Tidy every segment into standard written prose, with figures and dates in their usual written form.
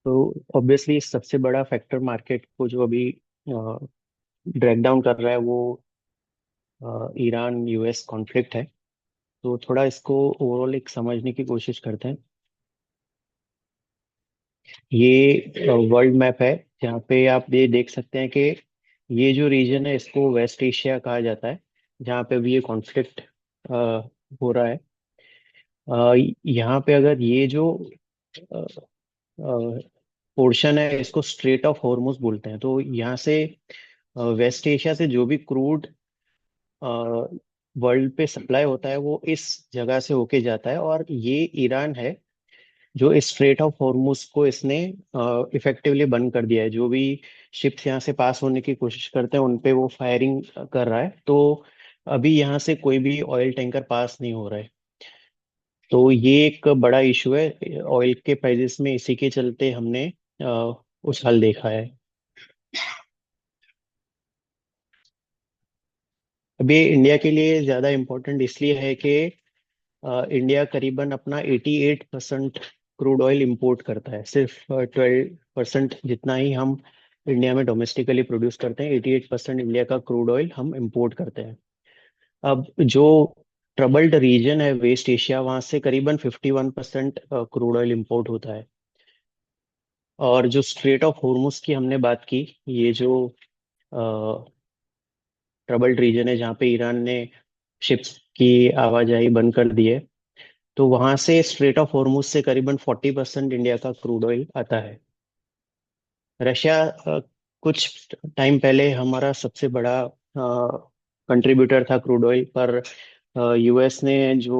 तो ऑब्वियसली सबसे बड़ा फैक्टर मार्केट को जो अभी ड्रैग डाउन कर रहा है वो ईरान यूएस कॉन्फ्लिक्ट है। तो थोड़ा इसको ओवरऑल एक समझने की कोशिश करते हैं। ये वर्ल्ड मैप है जहाँ पे आप ये देख सकते हैं कि ये जो रीजन है इसको वेस्ट एशिया कहा जाता है, जहाँ पे भी ये कॉन्फ्लिक्ट हो रहा है। यहाँ पे अगर ये जो पोर्शन है इसको स्ट्रेट ऑफ हॉर्मुज बोलते हैं। तो यहाँ से वेस्ट एशिया से जो भी क्रूड वर्ल्ड पे सप्लाई होता है वो इस जगह से होके जाता है, और ये ईरान है जो इस स्ट्रेट ऑफ हॉर्मुज को इसने इफेक्टिवली बंद कर दिया है। जो भी शिप्स यहाँ से पास होने की कोशिश करते हैं उन पे वो फायरिंग कर रहा है। तो अभी यहाँ से कोई भी ऑयल टैंकर पास नहीं हो रहा है। तो ये एक बड़ा इशू है ऑयल के प्राइसेस में। इसी के चलते हमने उछाल देखा है। अभी इंडिया के लिए ज़्यादा इम्पोर्टेंट इसलिए है कि इंडिया करीबन अपना 88% क्रूड ऑयल इंपोर्ट करता है। सिर्फ 12% जितना ही हम इंडिया में डोमेस्टिकली प्रोड्यूस करते हैं। 88% इंडिया का क्रूड ऑयल हम इंपोर्ट करते हैं। अब जो ट्रबल्ड रीजन है वेस्ट एशिया, वहाँ से करीबन 51% क्रूड ऑयल इंपोर्ट होता है। और जो स्ट्रेट ऑफ हॉर्मुज की हमने बात की, ये जो ट्रबल्ड रीजन है जहाँ पे ईरान ने शिप्स की आवाजाही बंद कर दी है, तो वहां से स्ट्रेट ऑफ हॉर्मुज से करीबन 40% इंडिया का क्रूड ऑयल आता है। रशिया कुछ टाइम पहले हमारा सबसे बड़ा कंट्रीब्यूटर था क्रूड ऑयल पर। यूएस ने जो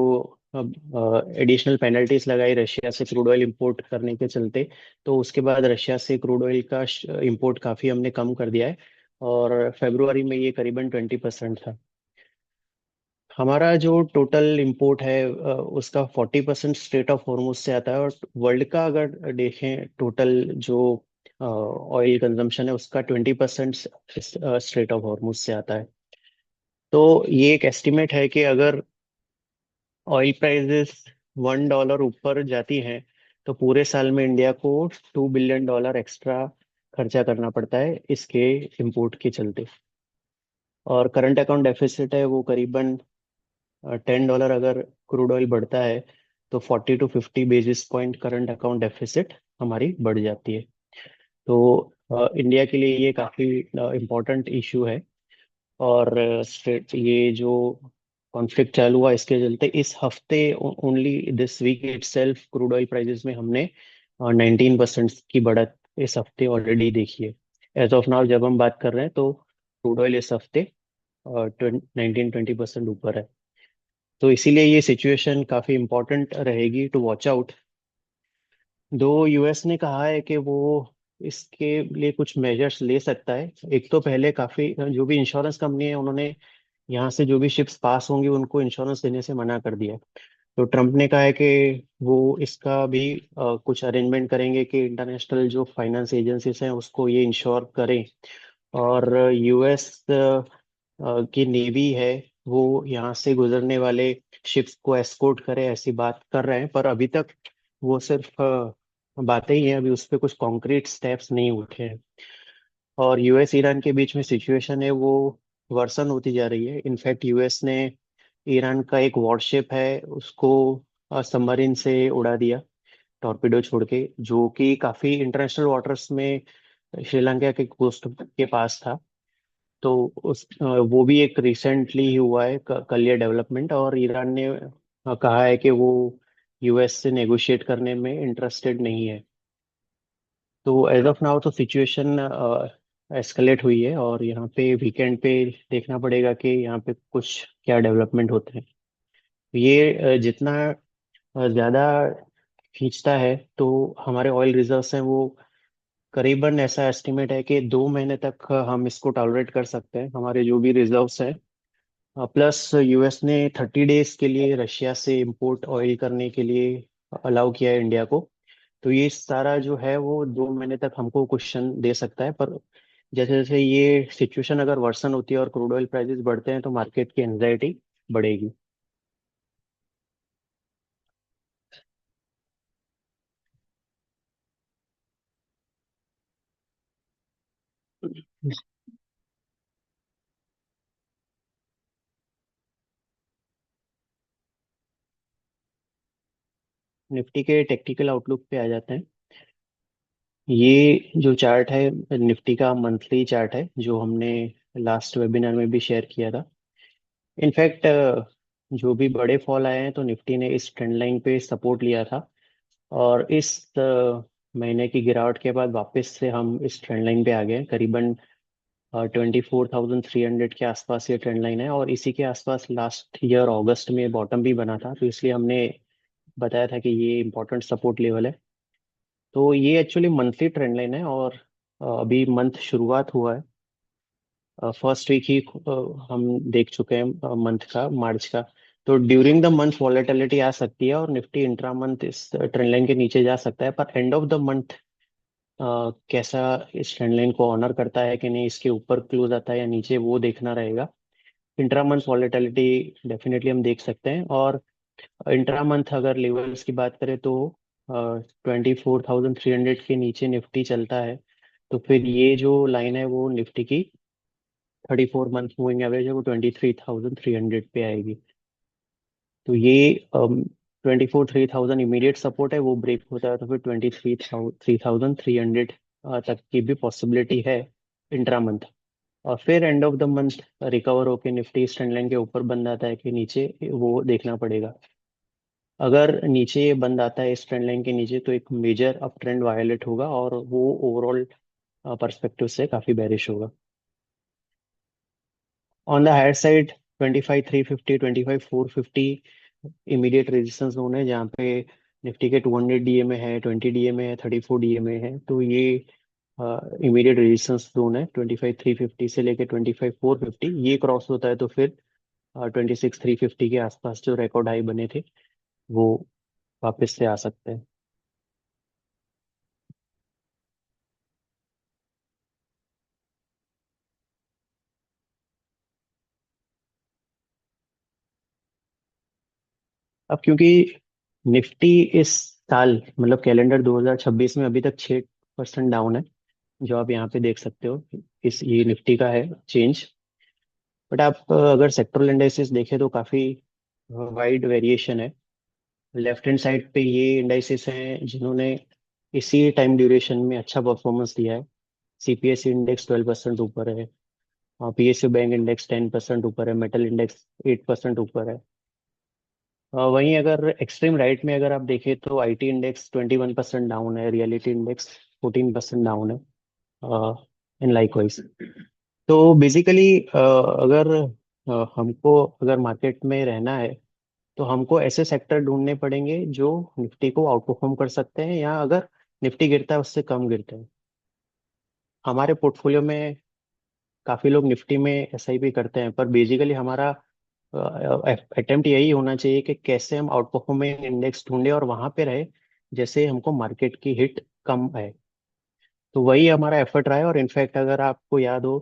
एडिशनल पेनल्टीज लगाई रशिया से क्रूड ऑयल इंपोर्ट करने के चलते, तो उसके बाद रशिया से क्रूड ऑयल का इंपोर्ट काफी हमने कम कर दिया है। और फेब्रुवरी में ये करीबन 20% था। हमारा जो टोटल इंपोर्ट है उसका 40% स्ट्रेट ऑफ हॉर्मुज से आता है। और वर्ल्ड का अगर देखें टोटल जो ऑयल कंजम्पशन है उसका 20% स्ट्रेट ऑफ हॉर्मुज से आता है। तो ये एक एस्टिमेट है कि अगर ऑयल प्राइसेस $1 ऊपर जाती हैं तो पूरे साल में इंडिया को $2 बिलियन एक्स्ट्रा खर्चा करना पड़ता है इसके इंपोर्ट के चलते। और करंट अकाउंट डेफिसिट है वो करीबन $10 अगर क्रूड ऑयल बढ़ता है तो 40 to 50 basis point current account deficit हमारी बढ़ जाती है। तो इंडिया के लिए ये काफ़ी इम्पोर्टेंट इशू है। और ये जो कॉन्फ्लिक्ट चालू हुआ इसके चलते इस हफ्ते only this week itself crude oil prices में हमने 19% की बढ़त इस हफ्ते ऑलरेडी देखी है। एज ऑफ नाउ जब हम बात कर रहे हैं तो क्रूड ऑयल इस हफ्ते 19-20% ऊपर है। तो इसीलिए ये सिचुएशन काफी इम्पोर्टेंट रहेगी टू वॉच आउट। दो यूएस ने कहा है कि वो इसके लिए कुछ मेजर्स ले सकता है। एक तो पहले काफी जो भी इंश्योरेंस कंपनी है उन्होंने यहाँ से जो भी शिप्स पास होंगी उनको इंश्योरेंस देने से मना कर दिया है। तो ट्रम्प ने कहा है कि वो इसका भी कुछ अरेंजमेंट करेंगे कि इंटरनेशनल जो फाइनेंस एजेंसीज हैं उसको ये इंश्योर करें। और यूएस की नेवी है वो यहाँ से गुजरने वाले शिप्स को एस्कॉर्ट करे, ऐसी बात कर रहे हैं। पर अभी तक वो सिर्फ बातें ही हैं, अभी उस पर कुछ कॉन्क्रीट स्टेप्स नहीं उठे हैं। और यूएस ईरान के बीच में सिचुएशन है वो वर्सन होती जा रही है। इनफैक्ट यूएस ने ईरान का एक वॉरशिप है उसको सबमरीन से उड़ा दिया, टॉर्पीडो छोड़ के, जो कि काफी इंटरनेशनल वाटर्स में श्रीलंका के कोस्ट के पास था। तो वो भी एक रिसेंटली ही हुआ है कल ये डेवलपमेंट। और ईरान ने कहा है कि वो यूएस से नेगोशिएट करने में इंटरेस्टेड नहीं है। तो एज ऑफ नाउ तो सिचुएशन एस्केलेट हुई है, और यहाँ पे वीकेंड पे देखना पड़ेगा कि यहाँ पे कुछ क्या डेवलपमेंट होते हैं। ये जितना ज़्यादा खींचता है तो हमारे ऑयल रिजर्व्स हैं वो करीबन ऐसा एस्टिमेट है कि 2 महीने तक हम इसको टॉलरेट कर सकते हैं, हमारे जो भी रिजर्व्स हैं। प्लस यूएस ने 30 डेज के लिए रशिया से इंपोर्ट ऑयल करने के लिए अलाउ किया है इंडिया को। तो ये सारा जो है वो 2 महीने तक हमको क्वेश्चन दे सकता है। पर जैसे जैसे ये सिचुएशन अगर वर्सन होती है और क्रूड ऑयल प्राइसेस बढ़ते हैं तो मार्केट की एंजाइटी बढ़ेगी। निफ्टी के टेक्निकल आउटलुक पे आ जाते हैं। ये जो चार्ट है निफ्टी का मंथली चार्ट है, जो हमने लास्ट वेबिनार में भी शेयर किया था। इनफैक्ट जो भी बड़े फॉल आए हैं तो निफ्टी ने इस ट्रेंड लाइन पे सपोर्ट लिया था, और इस महीने की गिरावट के बाद वापस से हम इस ट्रेंड लाइन पे आ गए हैं। करीबन 24,300 के आसपास ये ट्रेंड लाइन है, और इसी के आसपास लास्ट ईयर अगस्त में बॉटम भी बना था, तो इसलिए हमने बताया था कि ये इंपॉर्टेंट सपोर्ट लेवल है। तो ये एक्चुअली मंथली ट्रेंड लाइन है, और अभी मंथ शुरुआत हुआ है। फर्स्ट वीक ही हम देख चुके हैं मंथ का, मार्च का। तो ड्यूरिंग द मंथ वॉलेटिलिटी आ सकती है, और निफ्टी इंट्रा मंथ इस ट्रेंड लाइन के नीचे जा सकता है, पर एंड ऑफ द मंथ कैसा इस ट्रेंड लाइन को ऑनर करता है कि नहीं, इसके ऊपर क्लोज आता है या नीचे, वो देखना रहेगा। इंट्रा मंथ वॉलेटिलिटी डेफिनेटली हम देख सकते हैं। और इंट्रा मंथ अगर लेवल्स की बात करें तो 24,300 के नीचे निफ्टी चलता है, तो फिर ये जो लाइन है वो निफ्टी की 34 मंथ मूविंग एवरेज है, वो 23,300 पे आएगी। तो ये 24,300 इमीडिएट सपोर्ट है, वो ब्रेक होता है तो फिर 23,300 तक की भी पॉसिबिलिटी है इंट्रा मंथ। और फिर end of the month recover होके निफ्टी स्टैंड लाइन के ऊपर बंद आता है कि नीचे, वो देखना पड़ेगा। अगर नीचे ये बंद आता है इस ट्रेंड लाइन के नीचे, तो एक मेजर अप ट्रेंड वायलेट होगा, और वो ओवरऑल पर्सपेक्टिव से काफी बेरिश होगा। On the higher side 25,350, 25,450 immediate resistance zone है, जहाँ पे निफ्टी के 200 डीए में है, 20 डीए में है, 34 डीए में है। तो ये इमीडिएट रेजिस्टेंस जोन है 25,350 से लेके 25,450। ये क्रॉस होता है तो फिर 26,350 के आसपास जो रिकॉर्ड हाई बने थे वो वापस से आ सकते हैं। अब क्योंकि निफ्टी इस साल, मतलब कैलेंडर 2026 में अभी तक 6% डाउन है, जो आप यहाँ पे देख सकते हो, इस ये निफ्टी का है चेंज। बट आप अगर सेक्टरल इंडाइसेस देखें तो काफी वाइड वेरिएशन है। लेफ्ट हैंड साइड पे ये इंडाइसेस हैं जिन्होंने इसी टाइम ड्यूरेशन में अच्छा परफॉर्मेंस दिया है। सीपीएसई इंडेक्स 12% ऊपर है, पीएसयू बैंक इंडेक्स 10% ऊपर है, मेटल इंडेक्स 8% ऊपर है। वहीं अगर एक्सट्रीम राइट में अगर आप देखें तो आईटी इंडेक्स 21% डाउन है, रियलिटी इंडेक्स 14% डाउन है, इन लाइकवाइज। तो बेसिकली अगर हमको अगर मार्केट में रहना है तो हमको ऐसे सेक्टर ढूंढने पड़ेंगे जो निफ्टी को आउट परफॉर्म कर सकते हैं, या अगर निफ्टी गिरता है उससे कम गिरते हैं। हमारे पोर्टफोलियो में काफी लोग निफ्टी में एसआईपी करते हैं, पर बेसिकली हमारा अटेम्प्ट यही होना चाहिए कि कैसे हम आउट परफॉर्मिंग इंडेक्स ढूंढे और वहां पे रहे, जैसे हमको मार्केट की हिट कम है। तो वही हमारा एफर्ट रहा है। और इनफैक्ट अगर आपको याद हो,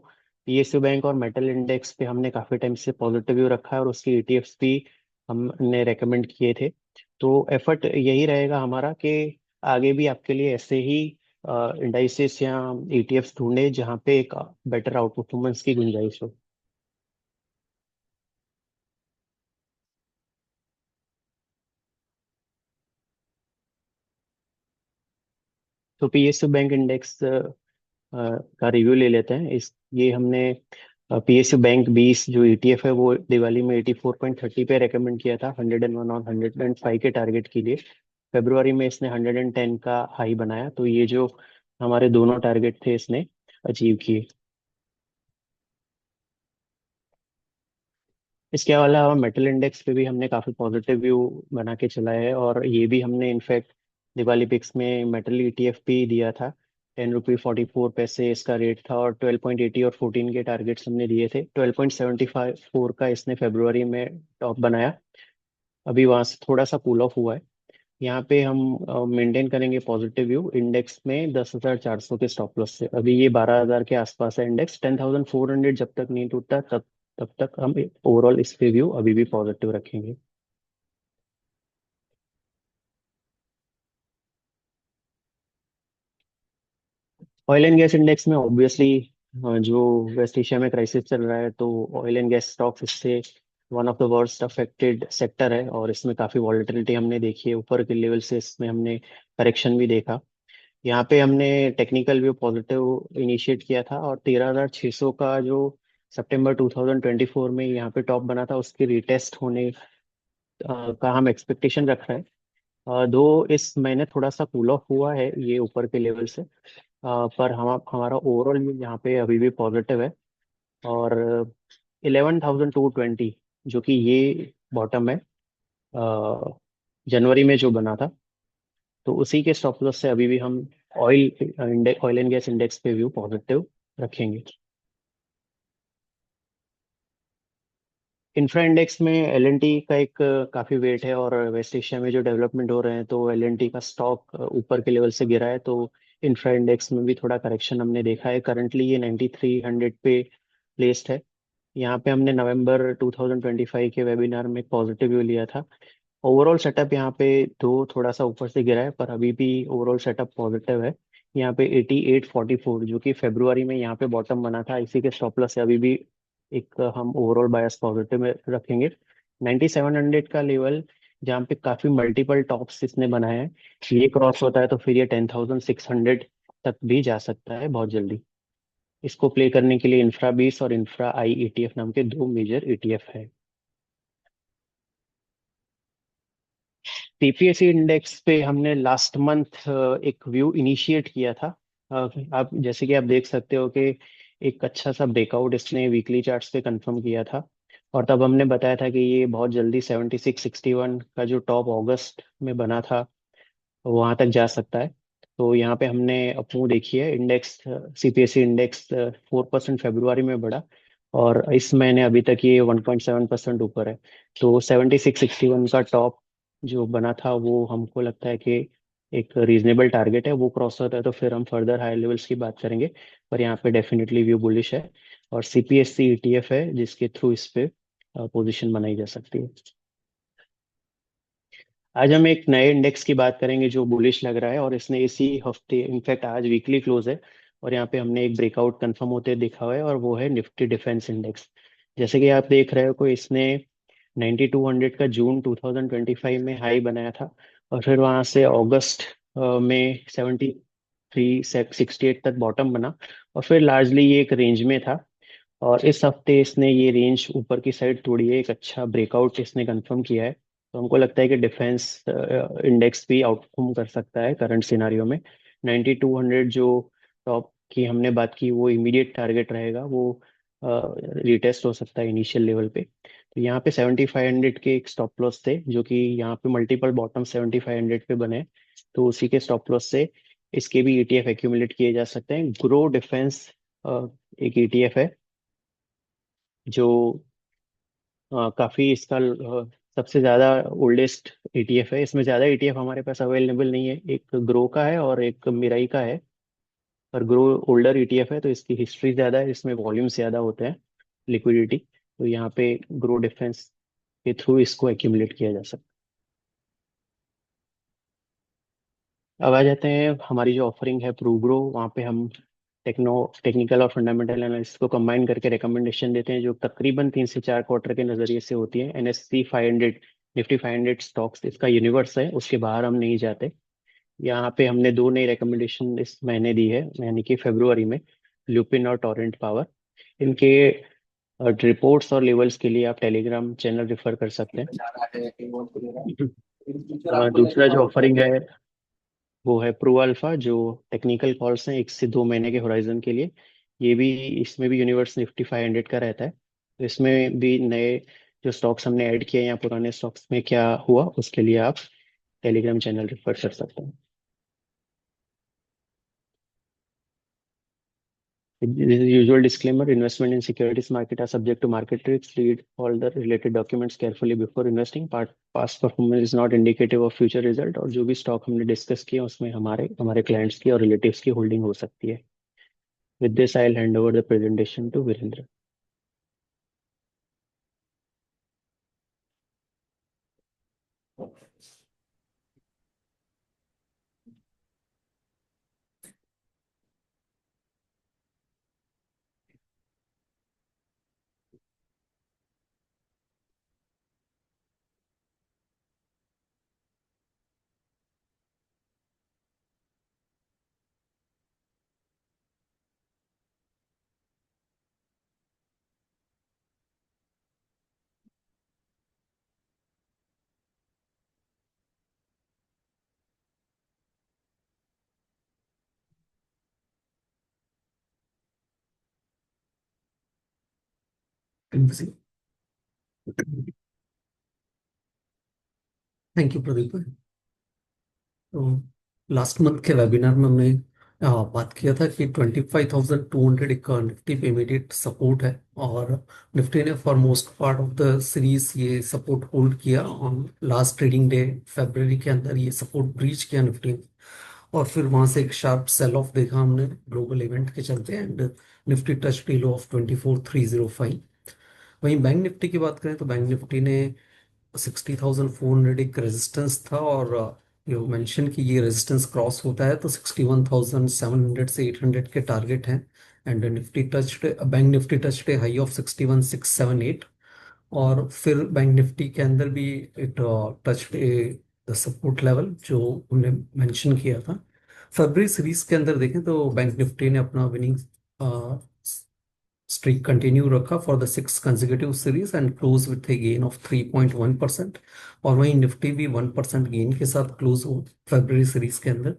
पीएसयू बैंक और मेटल इंडेक्स पे हमने काफी टाइम से पॉजिटिव व्यू रखा है, और उसके ईटीएफ्स भी हमने रेकमेंड किए थे। तो एफर्ट यही रहेगा हमारा कि आगे भी आपके लिए ऐसे ही इंडाइसेस या ईटीएफ्स ढूंढे जहाँ पे एक बेटर आउट परफॉर्मेंस की गुंजाइश हो। तो पीएसयू बैंक इंडेक्स का रिव्यू ले लेते हैं। इस ये हमने पीएसयू बैंक 20 जो ईटीएफ है वो दिवाली में 84.30 पे रेकमेंड किया था, 101 और 105 के टारगेट के लिए। फरवरी में इसने 110 का हाई बनाया, तो ये जो हमारे दोनों टारगेट थे इसने अचीव किए। इसके अलावा मेटल इंडेक्स पे भी हमने काफी पॉजिटिव व्यू बना के चला है, और ये भी हमने इनफैक्ट दिवाली पिक्स में मेटल ईटीएफ भी दिया था। 10 रुपये 44 पैसे इसका रेट था, और 12.80 और 14 के टारगेट्स हमने दिए थे। 12.74 का इसने फरवरी में टॉप बनाया। अभी वहां से थोड़ा सा कूल ऑफ हुआ है। यहाँ पे हम मेंटेन करेंगे पॉजिटिव व्यू इंडेक्स में 10,400 के स्टॉप लॉस से। अभी ये 12,000 के आसपास है इंडेक्स, 10,400 जब तक नहीं टूटता तब तब तक हम ओवरऑल इस पे व्यू अभी भी पॉजिटिव रखेंगे। ऑयल एंड गैस इंडेक्स में ऑब्वियसली जो वेस्ट एशिया में क्राइसिस चल रहा है, तो ऑयल एंड गैस स्टॉक्स इससे one of the worst affected sector है, और इसमें काफ़ी वॉलेटिलिटी हमने देखी है। ऊपर के लेवल से इसमें हमने करेक्शन भी देखा। यहाँ पे हमने टेक्निकल व्यू पॉजिटिव इनिशिएट किया था, और 13,600 का जो सितंबर 2024 में यहाँ पे टॉप बना था, उसकी रिटेस्ट होने का हम एक्सपेक्टेशन रख रहे हैं। दो इस महीने थोड़ा सा कूल ऑफ हुआ है ये ऊपर के लेवल से, पर हमारा ओवरऑल व्यू यहाँ पे अभी भी पॉजिटिव है। और 11,220 जो कि ये बॉटम है जनवरी में जो बना था, तो उसी के स्टॉप लॉस से अभी भी हम oil index, oil and gas index पे व्यू पॉजिटिव रखेंगे। इंफ्रा इंडेक्स में एल&टी का एक काफी वेट है, और वेस्ट एशिया में जो डेवलपमेंट हो रहे हैं, तो एल&टी का स्टॉक ऊपर के लेवल से गिरा है, तो इंफ्रा इंडेक्स में भी थोड़ा करेक्शन हमने देखा है। करंटली ये 9300 पे प्लेस्ड है। यहाँ पे हमने नवंबर 2025 के वेबिनार में पॉजिटिव व्यू लिया था। ओवरऑल सेटअप यहाँ पे दो थोड़ा सा ऊपर से गिरा है, पर अभी भी ओवरऑल सेटअप पॉजिटिव है। यहाँ पे 8844 जो कि फरवरी में यहाँ पे बॉटम बना था, इसी के स्टॉप लॉस से अभी भी एक हम ओवरऑल बायस पॉजिटिव में रखेंगे। 9700 का लेवल, जहाँ पे काफी मल्टीपल टॉप्स इसने बनाए हैं, ये क्रॉस होता है तो फिर ये 10,600 तक भी जा सकता है बहुत जल्दी। इसको प्ले करने के लिए इंफ्रा बीस और इंफ्रा आई ईटीएफ नाम के दो मेजर ईटीएफ है। पीपीएससी इंडेक्स पे हमने लास्ट मंथ एक व्यू इनिशिएट किया था। आप जैसे कि आप देख सकते हो कि एक अच्छा सा ब्रेकआउट इसने वीकली चार्ट्स पे कंफर्म किया था, और तब हमने बताया था कि ये बहुत जल्दी 7661 का जो टॉप अगस्त में बना था वहां तक जा सकता है। तो यहाँ पे हमने अपू देखी है इंडेक्स, सीपीएससी इंडेक्स 4% फरवरी में बढ़ा, और इस महीने अभी तक ये 1.7% ऊपर है। तो 7661 का टॉप जो बना था, वो हमको लगता है कि एक रीजनेबल टारगेट है। वो क्रॉस होता है तो फिर हम फर्दर हाई लेवल्स की बात करेंगे, पर यहाँ पे डेफिनेटली व्यू बुलिश है। और सीपीएससी ईटीएफ है जिसके थ्रू इस पे पोजीशन बनाई जा सकती है। आज हम एक नए इंडेक्स की बात करेंगे जो बुलिश लग रहा है, और इसने इसी हफ्ते, इनफैक्ट आज वीकली क्लोज है, और यहाँ पे हमने एक ब्रेकआउट कंफर्म होते देखा हुआ है, और वो है निफ्टी डिफेंस इंडेक्स। जैसे कि आप देख रहे हो कि इसने 9200 का जून 2025 में हाई बनाया था, और फिर वहां से अगस्त में 7368 तक बॉटम बना, और फिर लार्जली ये एक रेंज में था। और इस हफ्ते इसने ये रेंज ऊपर की साइड तोड़ी है, एक अच्छा ब्रेकआउट इसने कंफर्म किया है। तो हमको लगता है कि डिफेंस इंडेक्स भी आउटperform कर सकता है करंट सिनारियो में। 9200 जो टॉप की हमने बात की, वो इमीडिएट टारगेट रहेगा, वो रिटेस्ट हो सकता है इनिशियल लेवल पे। तो यहाँ पे 7500 के एक स्टॉप लॉस थे, जो कि यहाँ पे मल्टीपल बॉटम 7500 पे बने, तो उसी के स्टॉप लॉस से इसके भी ईटीएफ एक्यूमुलेट किए जा सकते हैं। ग्रो डिफेंस एक ईटीएफ है जो काफी इसका सबसे ज्यादा ओल्डेस्ट ईटीएफ है। इसमें ज्यादा ईटीएफ हमारे पास अवेलेबल नहीं है, एक ग्रो का है और एक मिराई का है। पर ग्रो ओल्डर ईटीएफ है, तो इसकी हिस्ट्री ज्यादा है, इसमें वॉल्यूम ज्यादा होते हैं, लिक्विडिटी। तो यहाँ पे ग्रो डिफेंस के थ्रू इसको एक्यूमुलेट किया जा सकता है। अब आ जाते हैं हमारी जो ऑफरिंग है प्रूग्रो, वहाँ पे हम टेक्निकल और फंडामेंटल एनालिसिस को कंबाइन करके रिकमेंडेशन देते हैं, जो तकरीबन 3 से 4 क्वार्टर के नजरिए से होती है। एनएससी 500, निफ्टी 500 स्टॉक्स इसका यूनिवर्स है, उसके बाहर हम नहीं जाते। यहाँ पे हमने दो नई रिकमेंडेशन इस महीने दी है, यानी कि फरवरी में, ल्यूपिन और टोरेंट पावर। इनके रिपोर्ट्स और लेवल्स के लिए आप टेलीग्राम चैनल रेफर कर सकते हैं। दूसरा जो ऑफरिंग है वो है प्रो अल्फा, जो टेक्निकल कॉल्स हैं 1 से 2 महीने के होराइजन के लिए। ये भी, इसमें भी यूनिवर्स निफ्टी 500 का रहता है, तो इसमें भी नए जो स्टॉक्स हमने ऐड किए या पुराने स्टॉक्स में क्या हुआ, उसके लिए आप टेलीग्राम चैनल रेफर कर सकते हैं। This is usual disclaimer. Investment in securities market are subject to market risks. Read all the related documents carefully before investing. Past performance is not indicative of future result, और जो भी stock हमने discuss किए उसमें हमारे हमारे clients की और रिलेटिव्स की होल्डिंग हो सकती है। With this, I'll hand over the presentation to Virendra. Thank you Pradeep. तो लास्ट मंथ के वेबिनार में हमने बात किया था कि 25,200 एक निफ्टी पे इमीडिएट सपोर्ट है, और निफ्टी ने for most part of the series ये सपोर्ट होल्ड किया। ऑन लास्ट ट्रेडिंग डे फरवरी के अंदर ये सपोर्ट ब्रीच किया निफ्टी ने, और फिर वहां से एक शार्प सेल ऑफ देखा हमने ग्लोबल इवेंट के चलते, and Nifty touch low of 24,305। वहीं बैंक निफ्टी की बात करें तो बैंक निफ्टी ने 60,400 एक रेजिस्टेंस था, और यू मेंशन कि ये रेजिस्टेंस क्रॉस होता है तो 61,700 से 800 के टारगेट हैं। And Nifty touched bank Nifty touched A high of 61,678, और फिर बैंक निफ्टी के अंदर भी it touched A the support level जो हमने मेंशन किया था। फरवरी सीरीज के अंदर देखें तो बैंक निफ्टी ने अपना विनिंग streak कंटिन्यू रखा for the six consecutive series and close with A gain of 3.1%। और वहीं निफ्टी भी 1% गेन के साथ क्लोज हो फरवरी सीरीज के अंदर।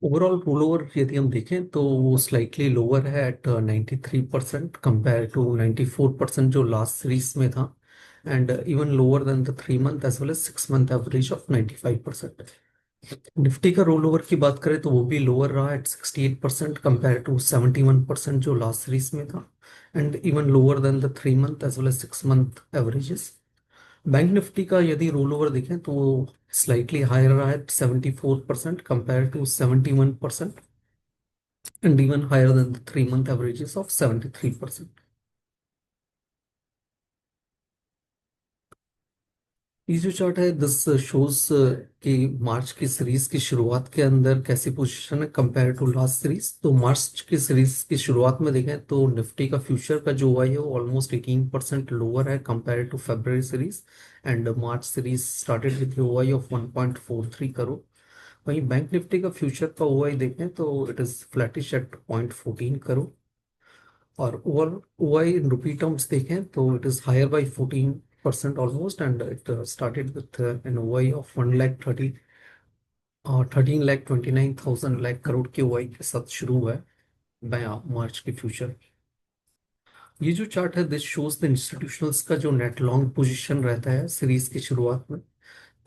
ओवरऑल रोल ओवर यदि हम देखें तो वो स्लाइटली लोअर है एट 93% कंपेयर टू 94% जो लास्ट सीरीज में था, and even lower than the 3 month as well as 6 month average of 95%। Nifty का रोल ओवर की बात करें तो वो भी लोअर रहा एट 68% कंपेयर टू 71% जो लास्ट सीरीज में था, and even lower than the 3 month as well as 6 month averages. Bank Nifty का यदि रोल ओवर देखें तो वो स्लाइटली हायर रहा है 74% compare to 71%, and even higher than the 3 month averages of 73%। ये जो चार्ट है दिस शोज कि मार्च की सीरीज की शुरुआत के अंदर कैसी पोजीशन है कंपेयर टू लास्ट सीरीज। तो मार्च की सीरीज की शुरुआत में देखें तो निफ्टी का फ्यूचर का जो हुआ है वो ऑलमोस्ट 18% लोअर है compare to February series, and March series started with OI of 1.43 crore. वहीं बैंक निफ्टी का फ्यूचर का ओआई देखें तो it is flattish at 0.14 crore, और over OI in rupee terms देखें तो it is higher by 14% almost, and it started with an OI of 1 lakh 30 13,29,000 lakh crore के OI के साथ शुरू हुआ है मार्च के फ्यूचर। ये जो चार्ट है दिस शोज द इंस्टीट्यूशनल्स का जो नेट लॉन्ग पोजीशन रहता है सीरीज की शुरुआत में।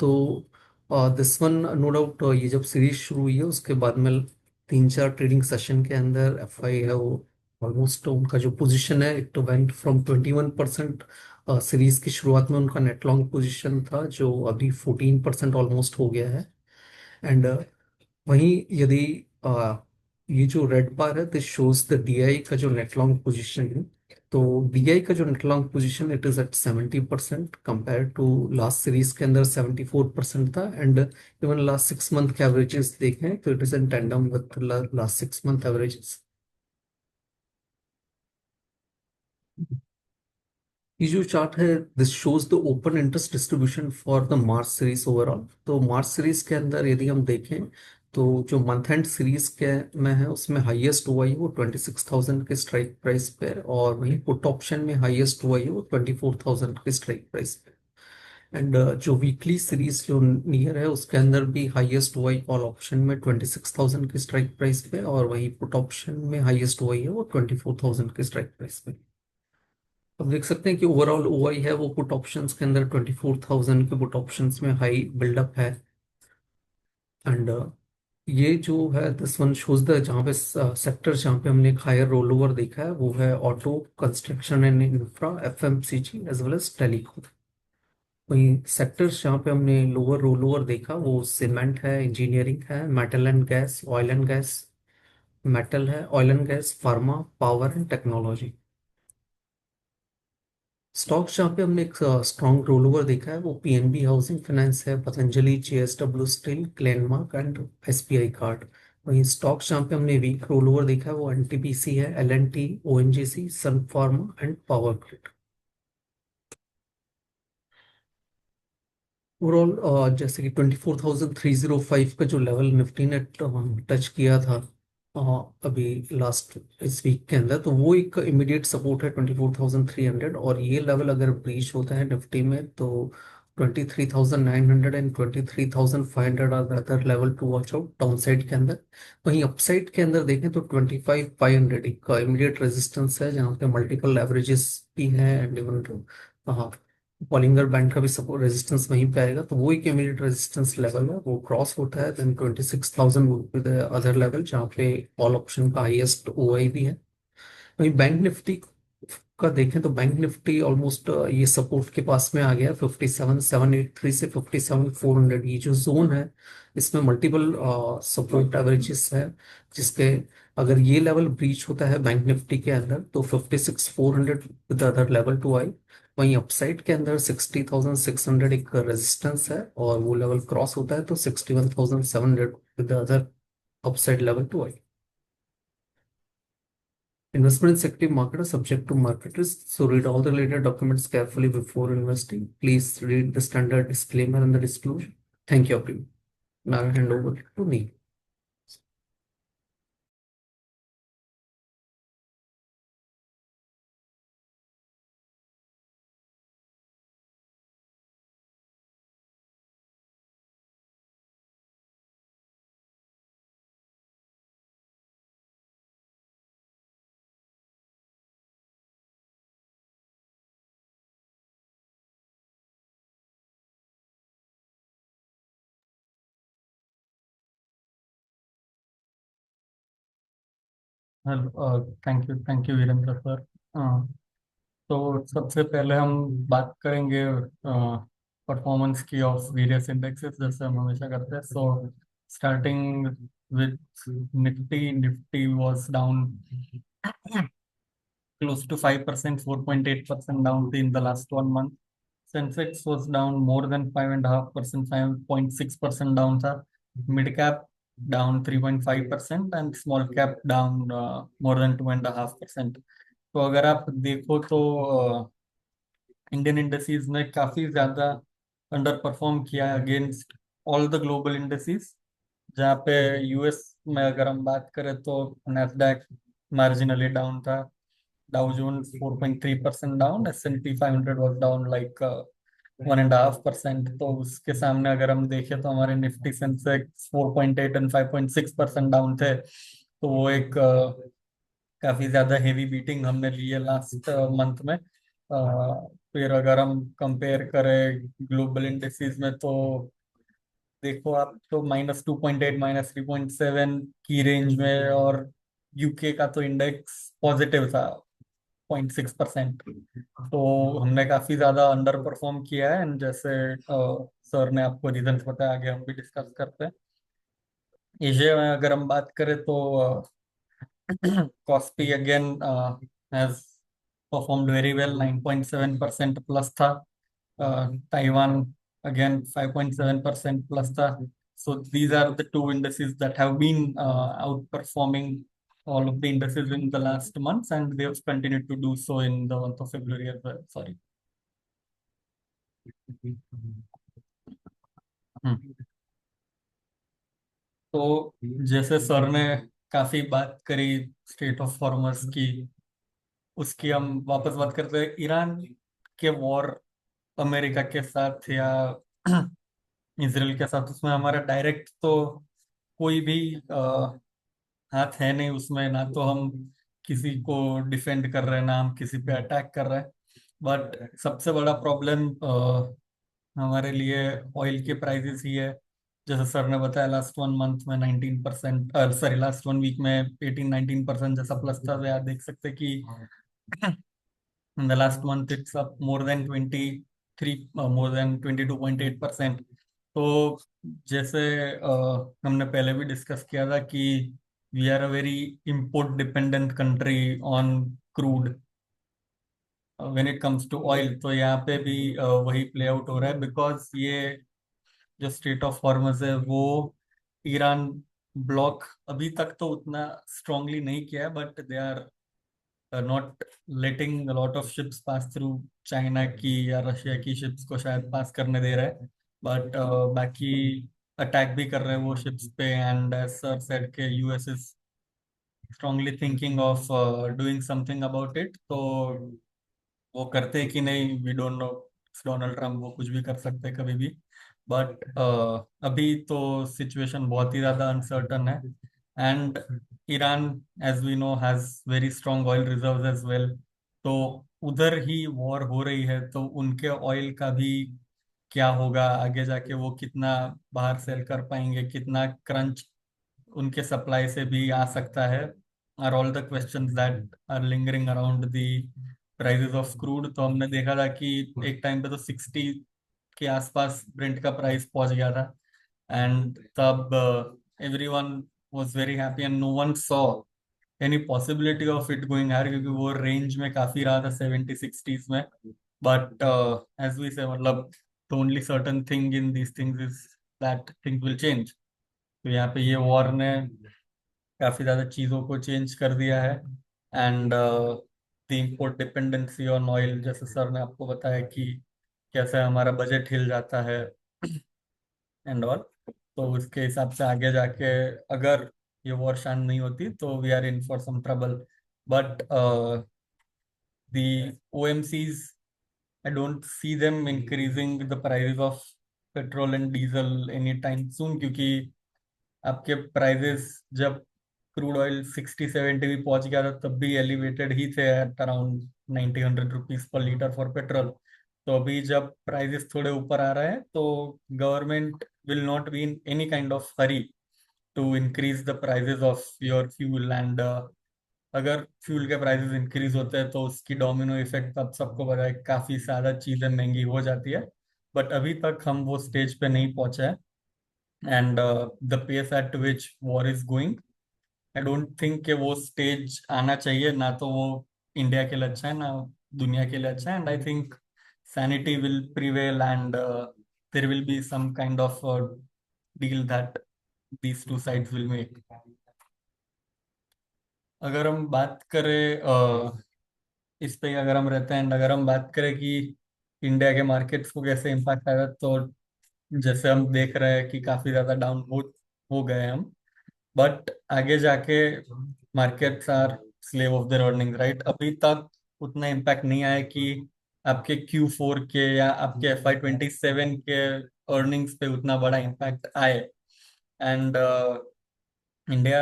तो दिस वन नो डाउट ये जब सीरीज शुरू हुई है उसके बाद में 3-4 ट्रेडिंग सेशन के अंदर एफ आई है वो ऑलमोस्ट उनका जो पोजीशन है इट वेंट फ्रॉम 21%। सीरीज की शुरुआत में उनका नेट लॉन्ग पोजीशन था जो अभी 14% ऑलमोस्ट हो गया है। एंड वहीं यदि अ, ये जो रेड बार है दिस शोज द डीआई का जो नेट लॉन्ग पोजीशन है। तो डीआई का जो net long position it is at 70% compare to last series के अंदर 74% था, एंड इवन लास्ट 6 मंथ के एवरेजेस देखें तो it is in tandem with last 6 month averages. ये जो चार्ट है this shows the open interest distribution for the March series overall. तो मार्च सीरीज के अंदर यदि हम देखें तो जो मंथ एंड सीरीज के में है उसमें हाईएस्ट हुआ है वो 26,000 के स्ट्राइक प्राइस पे, और वहीं पुट ऑप्शन में हाईएस्ट हुआ है वो 24,000 के स्ट्राइक प्राइस पे। एंड जो वीकली सीरीज जो नियर है उसके अंदर भी हाईएस्ट हुआ है कॉल ऑप्शन में 26,000 के स्ट्राइक प्राइस पे, और वहीं पुट ऑप्शन में हाईएस्ट हुआ है वो 24,000 के स्ट्राइक प्राइस पे। अब देख सकते हैं कि ओवरऑल ओआई है वो पुट ऑप्शंस के अंदर 24,000 के पुट ऑप्शंस में हाई बिल्डअप है। एंड ये जो है दिस वन शोज द जहाँ पे सेक्टर जहाँ पे हमने एक हायर रोल ओवर देखा है वो है auto construction and infra FMCG as well as telecom. वहीं सेक्टर्स जहाँ पे हमने लोअर रोल ओवर देखा वो सीमेंट है, इंजीनियरिंग है, metal and gas, oil and gas, metal है, oil and gas, pharma, power and technology. Stocks जहाँ पे हमने एक स्ट्रॉन्ग रोल ओवर देखा है वो पीएनबी हाउसिंग फाइनेंस है, Patanjali, JSW steel, Glenmark and SBI card. वहीं स्टॉक्स जहाँ पे हमने वीक रोल ओवर देखा है वो एनटीपीसी है, L&T, ONGC, Sun Pharma and Power Grid. Overall जैसे कि 24,305 का जो लेवल निफ्टी ने टच किया था अभी लास्ट इस वीक के अंदर, तो वो एक इमीडिएट सपोर्ट है 24,300, और ये लेवल अगर ब्रीच होता है निफ्टी में तो 23,900 and 23,500 are the other level to watch out downside के अंदर। वहीं अपसाइड के अंदर देखें तो 25,500 एक इमीडिएट रेजिस्टेंस है, जहाँ पे मल्टीपल एवरेजेस भी हैं एंड इवन हाँ बॉलिंगर बैंड का भी सपोर्ट रेजिस्टेंस वहीं पे आएगा, तो वो एक इमीडिएट रेजिस्टेंस लेवल है, वो क्रॉस होता है then 26,000 would be the other level, जहाँ पे ऑल ऑप्शन का हाईएस्ट ओआई भी है। वहीं बैंक निफ्टी का देखें तो बैंक निफ्टी ऑलमोस्ट ये सपोर्ट के पास में आ गया, 57,783 से 57,400, ये जो जोन है इसमें मल्टीपल सपोर्ट एवरेजेस है, जिसके अगर ये लेवल ब्रीच होता है बैंक निफ्टी के अंदर तो 56,400 विद अदर लेवल टू आई। वहीं अपसाइड के अंदर 60,600 एक रेजिस्टेंस है, और वो लेवल क्रॉस होता है तो 61,700 with other upside level to I. Investments active market are subject to market risk, so read all the related documents carefully before investing. Please read the standard disclaimer and the disclosure. Thank you, everyone. Now I hand over to Neil. Hello, thank you Virendra sir. तो सबसे पहले हम बात करेंगे performance की of various indexes, जैसे हम हमेशा करते हैं। So starting with Nifty, Nifty was down close to 5%, 4.8% down in the last 1 month. Sensex was down more than 5.5%, 5.6% down था. Mid cap down 3.5% and small cap down more than 2.5%. तो अगर आप देखो तो इंडियन इंडस्ट्रीज ने काफी ज्यादा under perform किया against all the global industries, जहाँ पे यूएस में अगर हम बात करें तो नैस्डैक मार्जिनली डाउन था, Dow Jones 4.3% down, S&P 500 was down like 1.5%। तो उसके सामने अगर हम देखें तो हमारे निफ्टी सेंसेक्स 4.8 एंड 5.6% डाउन थे। तो वो एक काफी ज्यादा हेवी बीटिंग हमने ली है लास्ट मंथ में। फिर अगर हम कंपेयर करें ग्लोबल इंडेक्सेस में तो देखो आप, तो -2.8, -3.7 की रेंज में, और यूके का तो इंडेक्स पॉजिटिव था 0.6%। तो हमने काफी ज्यादा अंडर परफॉर्म किया है, एंड जैसे सर ने आपको रीजन बताया, आगे हम भी डिस्कस करते हैं। एशिया में अगर हम बात करें तो KOSPI again has performed very well, 9.7% plus था। ताइवान अगेन 5.7% प्लस था। So these are the two indices that have been outperforming all of the indices in the last months, and they have continued to do so in the month of February as well. Sorry. हम्म। तो जैसे sir ने काफी बात करी state of formers की, उसकी हम वापस बात करते हैं ईरान के वॉर अमेरिका के साथ या इसराइल के साथ। उसमें हमारा डायरेक्ट तो कोई भी हाथ है नहीं उसमें, ना तो हम किसी को डिफेंड कर रहे हैं, ना हम किसी पे अटैक कर रहे हैं। बट सबसे बड़ा प्रॉब्लम हमारे लिए ऑयल के प्राइसेस ही है। जैसे सर ने बताया, लास्ट 1 मंथ में 19%, सॉरी लास्ट 1 वीक में 18-19% जैसा प्लस था। तो यार देख सकते कि in the last month it's up more than 23, more than 22.8%। तो जैसे हमने पहले भी डिस्कस किया था कि we are a very import dependent country on crude when it comes to oil. तो यहाँ पे भी वही प्ले आउट हो रहा है, बिकॉज ये जो स्टेट ऑफ हॉर्मज है वो ईरान ब्लॉक अभी तक तो उतना स्ट्रांगली नहीं किया है, but they are not letting lot of ships pass through. China की या रशिया की शिप्स को शायद पास करने दे रहे हैं, बट बाकी अटैक भी कर रहे हैं वो शिप्स पे। एंड सर सेड के US is strongly thinking of doing something about it. तो वो करते हैं कि नहीं, we don't know. Donald Trump वो कुछ भी कर सकते हैं कभी भी। बट अभी तो सिचुएशन बहुत ही ज़्यादा अनसर्टन है। And Iran, as we know, has very strong oil reserves as well. तो उधर ही वॉर हो रही है, तो उनके ऑयल का भी क्या होगा आगे जाके, वो कितना बाहर सेल कर पाएंगे, कितना क्रंच उनके सप्लाई से भी आ सकता है, are all the questions that are lingering around the prices of crude. तो हमने देखा था कि एक टाइम पे तो 60 के आसपास ब्रेंट का प्राइस पहुंच गया था। एंड तब everyone was very happy and no one saw any possibility of it going higher, क्योंकि वो रेंज में काफी रहा था 70-60s में। बट एज वी से, मतलब the only certain thing in these things is that things will change. तो यहाँ पे ये वॉर ने काफी ज्यादा चीजों को चेंज कर दिया है। And the import dependency on oil, जैसे सर ने आपको बताया कि कैसे हमारा बजट हिल जाता है एंड ऑल। तो उसके हिसाब से आगे जाके अगर ये वॉर शांत नहीं होती तो we are in for some trouble. But the OMCs, I don't see them increasing the prices of petrol and diesel anytime soon, क्योंकि आपके प्राइजेस जब क्रूड ऑयल 60-70 भी पहुंच गया था तब भी एलिवेटेड ही थे at around 90-100 rupees per litre for petrol. तो अभी जब प्राइजेस थोड़े ऊपर आ रहे हैं तो government will not be in any kind of hurry to increase the prices of your fuel. And अगर फ्यूल के प्राइसेस इंक्रीज होते हैं तो उसकी डोमिनो इफेक्ट अब सबको पता है, काफी ज्यादा चीजें महंगी हो जाती है। बट अभी तक हम वो स्टेज पे नहीं पहुंचे हैं। And the pace at which war is going, I don't think कि वो स्टेज आना चाहिए। ना तो वो इंडिया के लिए अच्छा है, ना दुनिया के लिए अच्छा है। And I think sanity will prevail and there will be some kind of deal that these two sides will make। अगर हम बात करें इस पे, अगर हम रहते हैं, अगर हम बात करें कि इंडिया के मार्केट्स को कैसे इम्पैक्ट आएगा, तो जैसे हम देख रहे हैं कि काफी ज्यादा डाउन हो गए हम। बट आगे जाके markets are slave of their earning, right? अभी तक उतना इम्पैक्ट नहीं आया कि आपके Q4 के या आपके FY 27 के अर्निंग्स पे उतना बड़ा इम्पैक्ट आए। And India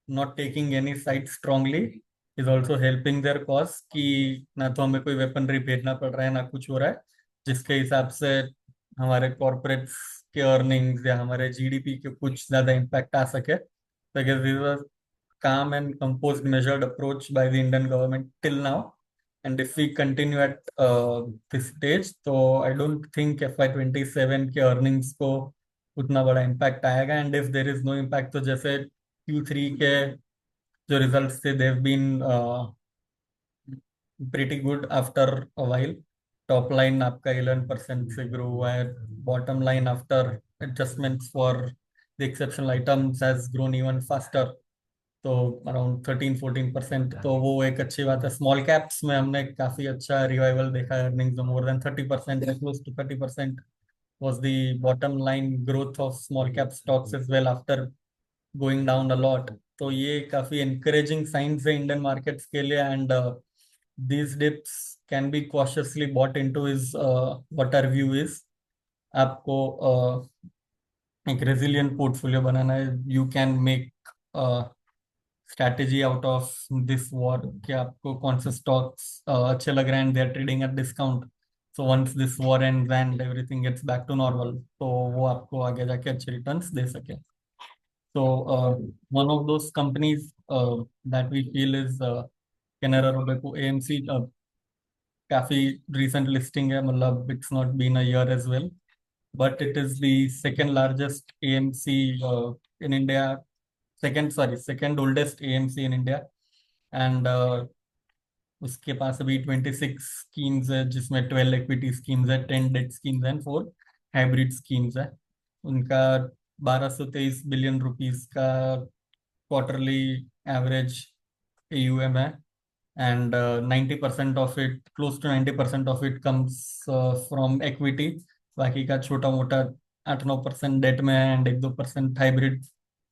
not taking any side strongly is also helping their cause, कि ना तो हमें कोई वेपनरी भेजना पड़ रहा है ना कुछ हो रहा है, जिसके हिसाब से हमारे कॉर्पोरेट्स के अर्निंग्स या हमारे GDP के कुछ ज्यादा इम्पैक्ट आ सके। तो I guess this was calm and composed measured approach by the Indian government till now. And if we continue at this stage, तो I don't think FY 27 के अर्निंग्स को उतना बड़ा इम्पैक्ट आएगा। And if there is no impact, तो जैसे Q3 के जो रिजल्ट्स थे, they've been pretty good after a while. Top line आपका 11% से ग्रो हुआ है। Bottom line after adjustments for the exceptional items has grown even faster, तो अराउंड 13-14%। तो वो एक अच्छी बात है। स्मॉल कैप्स में हमने काफी अच्छा रिवाइवल देखा है, अर्निंग्स में मोर देन 30% या close to 30% was the bottom line growth of small cap stocks as well after going down a lot। तो ये काफी encouraging signs है इंडियन मार्केट्स के लिए। And these dips can be cautiously bought into is what our view is। आपको एक resilient portfolio बनाना है। You can make strategy out of this war, कि आपको कौन से स्टॉक्स अच्छे लग रहे हैं, they are trading at discount. So once this war end and everything gets back to normal, तो वो आपको आगे जाके अच्छे रिटर्न्स दे सके। तो one of those companies that we feel is Canara Robeco AMC। काफी रिसेंट लिस्टिंग है, मतलब it's not been a year as well, but it is the second largest AMC in India, second oldest AMC in India. And उसके पास अभी 26 schemes है, जिसमें 12 equity schemes है, 10 debt schemes and 4 hybrid schemes है। उनका 1223 बिलियन रुपीस का quarterly average AUM है। And 90% of it, close to 90% of it comes from equity. बाकी का छोटा मोटा 8-9% डेट में है एंड 1-2% हाइब्रिड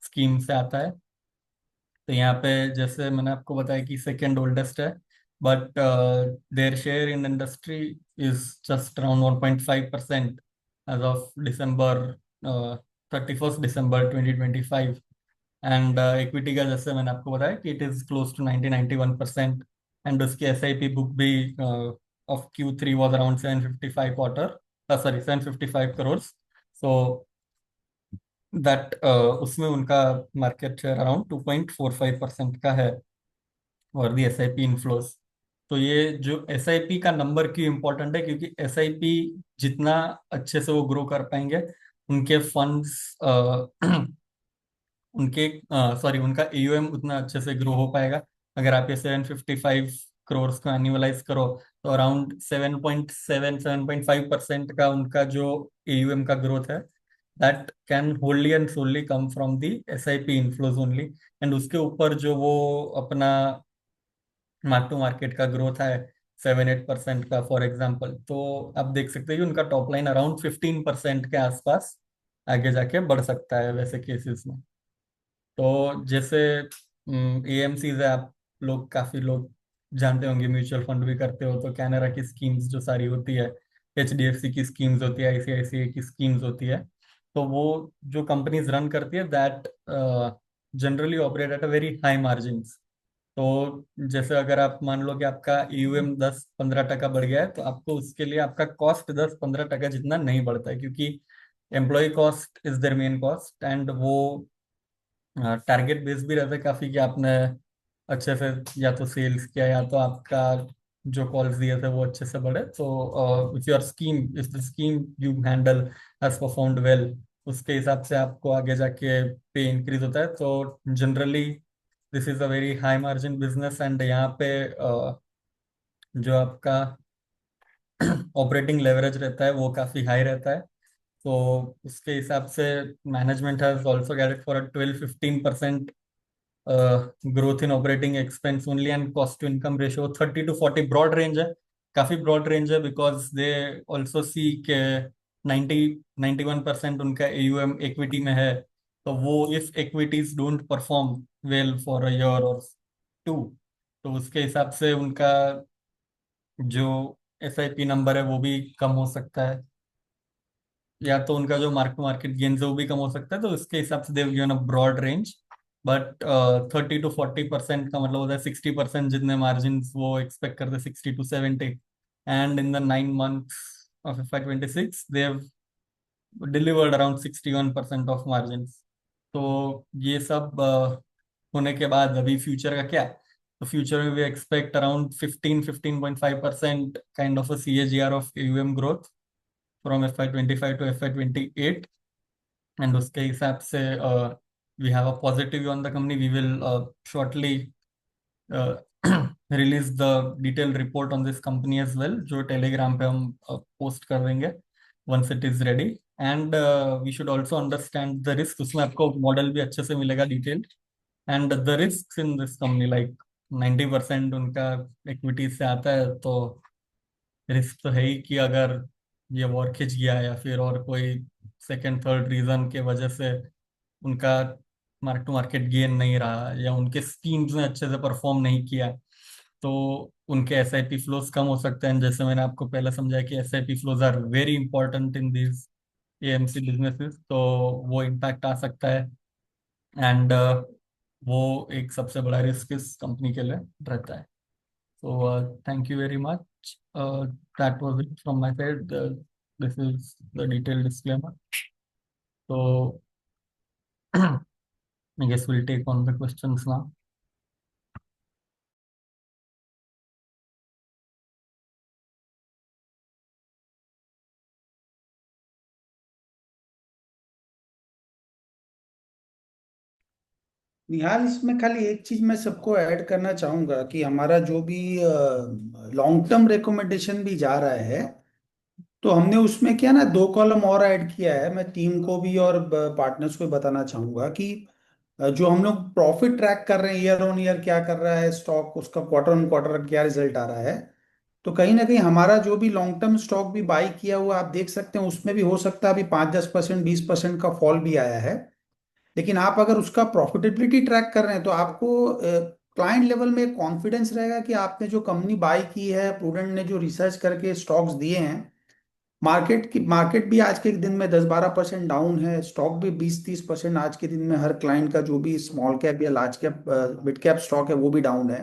स्कीम से आता है। तो यहाँ पे जैसे मैंने आपको बताया कि सेकेंड ओल्डेस्ट है, but their share in industry is just around 1.5% as of December 31st December 2025. And equity का जैसे मैंने आपको बताया कि it is close to 90-91%. And उसकी एस आई पी बुक भी of Q3 was around 755 quarter, sorry 755 crore. So that उसमें उनका मार्केट शेयर अराउंड 2.45% का है और the S I P inflows. तो ये जो एस आई पी का नंबर क्यों इम्पोर्टेंट है, क्योंकि एस आई पी जितना अच्छे से वो ग्रो कर पाएंगे, उनके फंड्स उनके सॉरी उनका एयूएम उतना अच्छे से ग्रो हो पाएगा. अगर आप ये 755 करोड़ को एनुअलाइज करो तो अराउंड 7.5% का उनका जो एयूएम का ग्रोथ है, that can होल्ली and solely come from the S I P inflows only. And उसके ऊपर जो वो अपना मार्क टू मार्केट का ग्रोथ है 7-8% का फॉर एग्जाम्पल, तो आप देख सकते हैं कि उनका टॉप लाइन अराउंड 15% के आसपास आगे जाके बढ़ सकता है वैसे केसेस में. तो जैसे एएमसीज है, आप लोग काफी लोग जानते होंगे, म्यूचुअल फंड भी करते हो तो कैनरा की स्कीम्स जो सारी होती है, एचडीएफसी की स्कीम्स होती है, आईसीआईसीआई की स्कीम्स होती है, तो वो जो कंपनीज रन करती है that generally operate at a very high margin. तो जैसे अगर आप मान लो कि आपका ईयूएम 10-15% बढ़ गया है, तो आपको उसके लिए आपका कॉस्ट 10-15% जितना नहीं बढ़ता है, क्योंकि employee cost is their main cost. And वो टारगेट बेस भी रहता है काफी कि आपने अच्छे से या तो सेल्स किया या तो आपका जो कॉल्स दिए थे वो अच्छे से बढ़े. तो if your scheme if the scheme you handle has performed well, उसके हिसाब से आपको आगे जाके पे इंक्रीज होता है. तो generally this is a very high margin business. And यहाँ पे जो आपका ऑपरेटिंग लेवरेज रहता है वो काफी हाई रहता है. तो उसके हिसाब से management has also guided for a 12-15% growth in operating expense only. And cost to income ratio 30-40 broad range है, काफी ब्रॉड रेंज है, बिकॉज दे ऑल्सो सी के 90-91% उनका एयूएम इक्विटी में है. तो वो if equities don't perform well for a year और टू, तो उसके हिसाब से उनका जो एस आई पी नंबर है वो भी कम हो सकता है, या तो उनका जो मार्क टू मार्केट गेन्स है वो भी कम हो सकता है. तो इसके हिसाब से they've given a broad range. But 30-40% का मतलब होता है 60% जितने मार्जिन वो एक्सपेक्ट करते हैं, 60-70. And in the 9 months of FY26 they have delivered around 61% of margin. तो ये सब होने के बाद अभी फ्यूचर का क्या, तो फ्यूचर में we expect around 15-15.5% kind of a CAGR of AUM growth from FY25 to FY28. And उसके हिसाब से we have a positive view on the company. We will shortly release the detail report on this company as well, जो Telegram पे हम post कर देंगे once it is ready. And we should also understand the risk, उसमें आपको model भी अच्छे से मिलेगा detail. And the risk in this company like 90% उनका इक्विटीज से आता है, तो रिस्क तो है ही कि अगर ये वॉर खिंच गया या फिर और कोई सेकंड थर्ड रीजन के वजह से उनका मार्क टू मार्केट गेन नहीं रहा या उनके स्कीम्स ने अच्छे से परफॉर्म नहीं किया, तो उनके एस आई पी फ्लोज कम हो सकते हैं. जैसे मैंने आपको पहले समझाया कि S I P flows are very important in this AMC businesses, तो वो इम्पैक्ट आ सकता है. एंड वो एक सबसे बड़ा रिस्क इस कंपनी के लिए रहता है. So thank you very much. That was it from my side. This is the detailed disclaimer. So I guess we'll take on the questions now. निहाल, इसमें खाली एक चीज मैं सबको ऐड करना चाहूंगा कि हमारा जो भी लॉन्ग टर्म रिकमेंडेशन भी जा रहा है, तो हमने उसमें क्या ना 2 कॉलम और ऐड किया है। मैं टीम को भी और पार्टनर्स को भी बताना चाहूंगा कि जो हम लोग प्रॉफिट ट्रैक कर रहे हैं ईयर ऑन ईयर, क्या कर रहा है स्टॉक, उसका क्वार्टर ऑन क्वार्टर क्या रिजल्ट आ रहा है, तो कहीं ना कहीं हमारा जो भी लॉन्ग टर्म स्टॉक भी बाई किया हुआ आप देख सकते हैं, उसमें भी हो सकता है अभी 5-10%, 20% का फॉल भी आया है। लेकिन आप अगर उसका प्रॉफिटेबिलिटी ट्रैक कर रहे हैं तो आपको क्लाइंट लेवल में एक कॉन्फिडेंस रहेगा कि आपने जो कंपनी बाय की है, प्रूडेंट ने जो रिसर्च करके स्टॉक्स दिए हैं, मार्केट भी आज के दिन में 10-12% डाउन है, स्टॉक भी 20-30% आज के दिन में, हर क्लाइंट का जो भी स्मॉल कैप या large cap mid cap stock है वो भी डाउन है।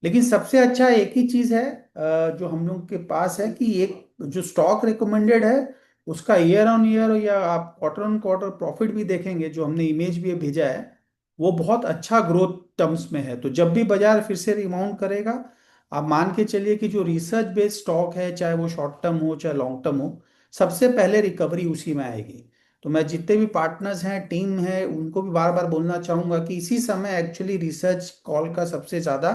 लेकिन सबसे अच्छा एक ही चीज है जो हम लोग के पास है, कि एक जो स्टॉक रिकमेंडेड है उसका ईयर ऑन ईयर या आप क्वार्टर ऑन क्वार्टर प्रॉफिट भी देखेंगे, जो हमने इमेज भी भेजा है, वो बहुत अच्छा ग्रोथ टर्म्स में है। तो जब भी बाजार फिर से रिबाउंड करेगा, आप मान के चलिए कि जो रिसर्च बेस्ड स्टॉक है, चाहे वो शॉर्ट टर्म हो चाहे लॉन्ग टर्म हो, सबसे पहले रिकवरी उसी में आएगी। तो मैं जितने भी पार्टनर्स हैं, टीम है, उनको भी बार बार बोलना चाहूंगा कि इसी समय एक्चुअली रिसर्च कॉल का सबसे ज्यादा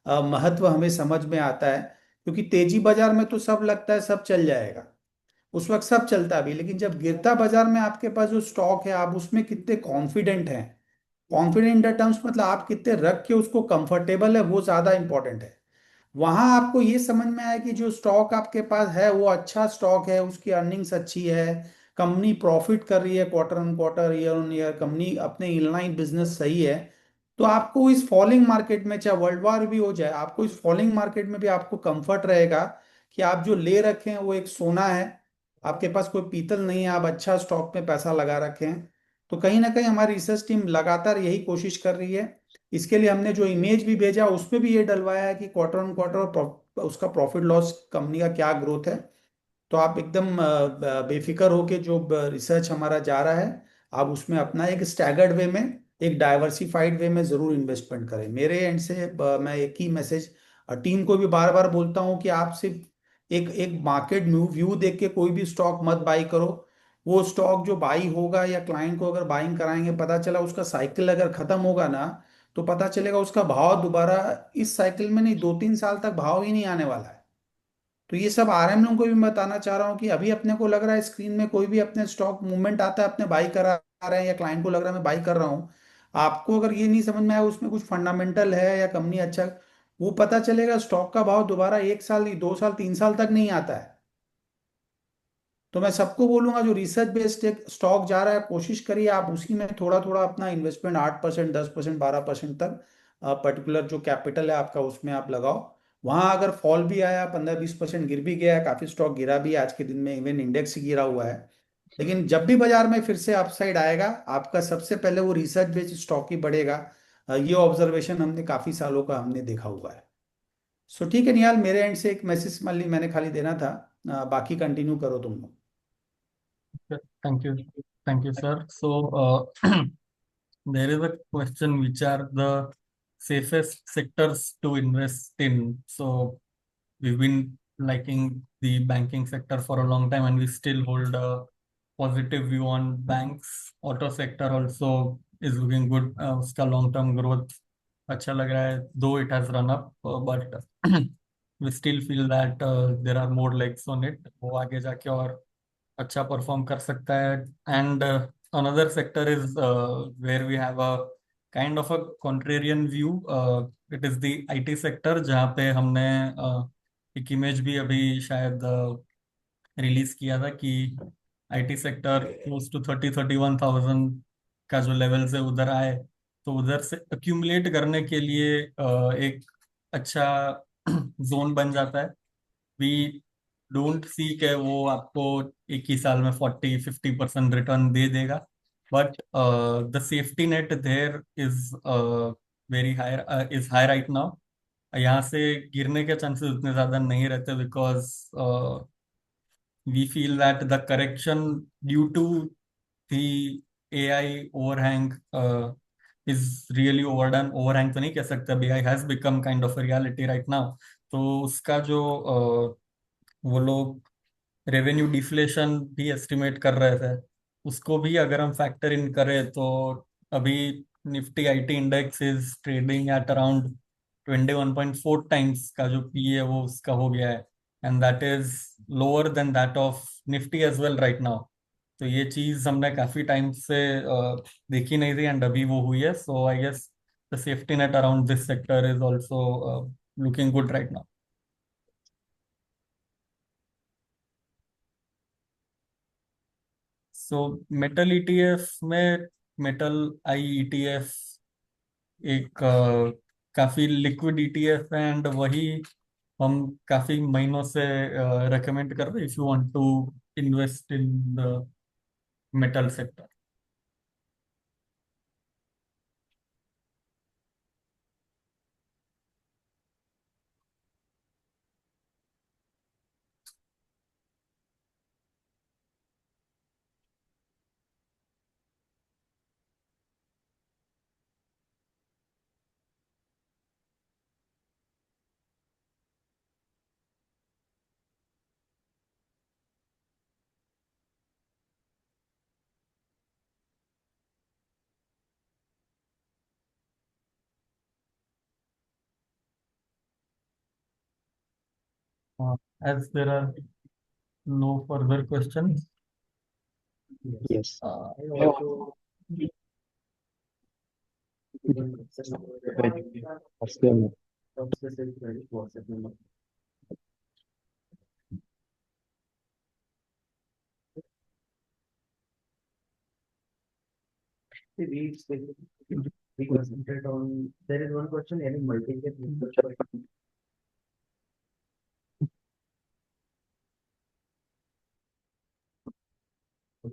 महत्व हमें समझ में आता है। क्योंकि तेजी बाजार में तो सब लगता है सब चल जाएगा, उस वक्त सब चलता भी, लेकिन जब गिरता बाजार में आपके पास जो स्टॉक है, आप उसमें कितने कॉन्फिडेंट हैं, कॉन्फिडेंट टर्म्स मतलब आप कितने रख के उसको कंफर्टेबल है, वो ज्यादा इंपॉर्टेंट है। वहां आपको ये समझ में आया कि जो स्टॉक आपके पास है वो अच्छा स्टॉक है, उसकी अर्निंग्स अच्छी है, कंपनी प्रॉफिट कर रही है quarter on quarter, year on year, company अपने इनलाइन बिजनेस सही है, तो आपको इस फॉलिंग मार्केट में, चाहे वर्ल्ड वॉर भी हो जाए, आपको इस फॉलिंग मार्केट में भी आपको कंफर्ट रहेगा कि आप जो ले रखे हैं वो एक सोना है, आपके पास कोई पीतल नहीं है, आप अच्छा स्टॉक में पैसा लगा रखे हैं। तो कहीं ना कहीं हमारी रिसर्च टीम लगातार यही कोशिश कर रही है। इसके लिए हमने जो इमेज भी भेजा उसमें भी ये डलवाया है कि क्वार्टर ऑन क्वार्टर उसका प्रॉफिट लॉस कंपनी का क्या ग्रोथ है। तो आप एकदम बेफिक्र होके जो रिसर्च हमारा जा रहा है, आप उसमें अपना एक स्टैगर्ड वे में, एक डाइवर्सिफाइड वे में जरूर इन्वेस्टमेंट करें। मेरे एंड से मैं एक ही मैसेज टीम को भी बार बार बोलता हूँ कि आप सिर्फ एक एक मार्केट व्यू देख के कोई भी स्टॉक मत बाई करो। वो स्टॉक जो बाई होगा या क्लाइंट को अगर बाइंग कराएंगे, पता चला उसका साइकिल अगर खत्म होगा ना, तो पता चलेगा उसका भाव दोबारा इस साइकिल में नहीं, 2-3 साल तक भाव ही नहीं आने वाला है। तो ये सब आरएम लोगों को भी मैं बताना चाह रहा हूँ कि अभी अपने को लग रहा है स्क्रीन में कोई भी अपने स्टॉक मूवमेंट आता है, अपने बाई करा रहे हैं, या क्लाइंट को लग रहा है मैं बाई कर रहा हूँ, आपको अगर ये नहीं समझ में आया उसमें कुछ फंडामेंटल है या कंपनी अच्छा, वो पता चलेगा स्टॉक का भाव दोबारा 1 साल नहीं, 2 साल 3 साल तक नहीं आता है। तो मैं सबको बोलूंगा जो रिसर्च बेस्ड एक स्टॉक जा रहा है, कोशिश करिए आप उसी में थोड़ा थोड़ा अपना इन्वेस्टमेंट 8%, 10%, 12% तक पर्टिकुलर जो कैपिटल है आपका उसमें आप लगाओ। वहां अगर फॉल भी आया, 15-20% गिर भी गया है, काफी स्टॉक गिरा भी है आज के दिन में, इवन इंडेक्स ही गिरा हुआ है, लेकिन जब भी बाजार में फिर से अपसाइड आएगा, आपका सबसे पहले वो रिसर्च बेस्ड स्टॉक ही बढ़ेगा। ये ऑब्जर्वेशन हमने काफी सालों का हमने देखा हुआ है। सो ठीक है निहाल, मेरे एंड से एक मैसेज मैंने खाली देना था, बाकी कंटिन्यू करो तुम लोग। Thank you. Thank you, sir. So, there is a question, which are the safest sectors to invest in? So, we've been liking the banking sector for a long time, and we still hold a positive view on banks. Auto sector also is looking good. उसका long term growth अच्छा लग रहा है, though it has run up, but we still feel that there are more legs on it. वो आगे जाके और अच्छा परफॉर्म कर सकता है। And another sector is where we have a kind of a contrarian view, it is the IT sector, जहाँ पे हमने एक इमेज भी अभी शायद रिलीज किया था कि आईटी सेक्टर क्लोज टू 30-31,000 का जो लेवल से उधर आए, तो उधर से अक्यूमुलेट करने के लिए एक अच्छा जोन बन जाता है। वी डोंट सी के वो आपको एक ही साल में 40-50% रिटर्न दे देगा, but the safety net there is very high, is high right now. यहाँ से गिरने के चांसेस उतने ज्यादा नहीं रहते, because we feel that the correction due to the AI overhang is really overdone. Overhang तो नहीं कह सकता, AI has become kind of a reality right now. तो उसका जो वो लोग रेवेन्यू डिफ्लेशन भी एस्टिमेट कर रहे थे, उसको भी अगर हम फैक्टर इन करें, तो अभी Nifty IT index is trading at around 21.4 times का जो पी है वो उसका हो गया है, and that is lower than that of Nifty as well right now. तो ये चीज हमने काफी टाइम से देखी नहीं थी, एंड अभी वो हुई है। So I guess the safety net around this sector is also looking good right now. So metal ETF में मेटल आई ईटीएफ एक काफी लिक्विड ईटीएफ है, एंड वही हम काफी महीनों से रेकमेंड कर रहे हैं if you want to invest in the metal sector. As there are no further questions, Yes. I I also what's the we concentrate on. There is one question: any multi-cap mutual fund?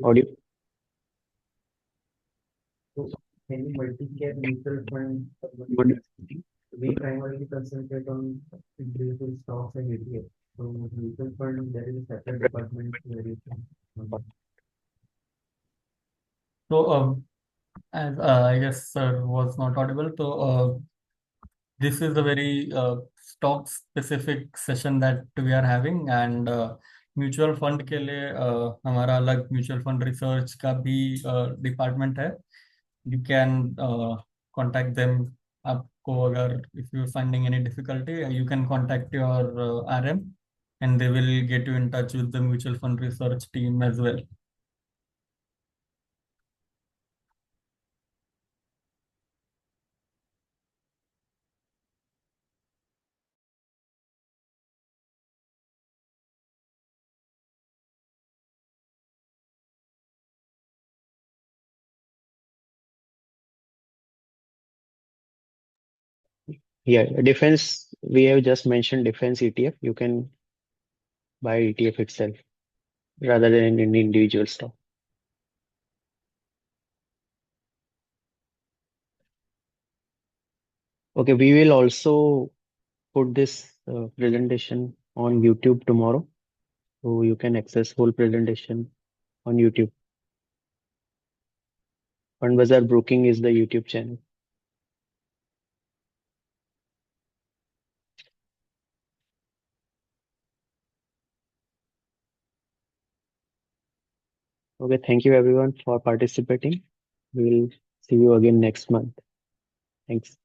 audio? So, any multi-cap mutual fund? Good. We primarily concentrate on individual stocks and ETF. So, mutual fund, there is a separate department where you can. so as I guess sir was not audible. So this is a very stock specific session that we are having, and mutual fund के लिए हमारा अलग mutual fund research का भी department है. You can contact them. आपको अगर if you finding any difficulty you can contact your RM and they will get you in touch with the mutual fund research team as well. Yeah, defense, we have just mentioned defense ETF. You can buy ETF itself rather than an individual stock. Okay, we will also put this presentation on YouTube tomorrow. So you can access whole presentation on YouTube. Fund Bazaar Broking is the YouTube channel. Okay, thank you everyone for participating. We'll see you again next month. Thanks.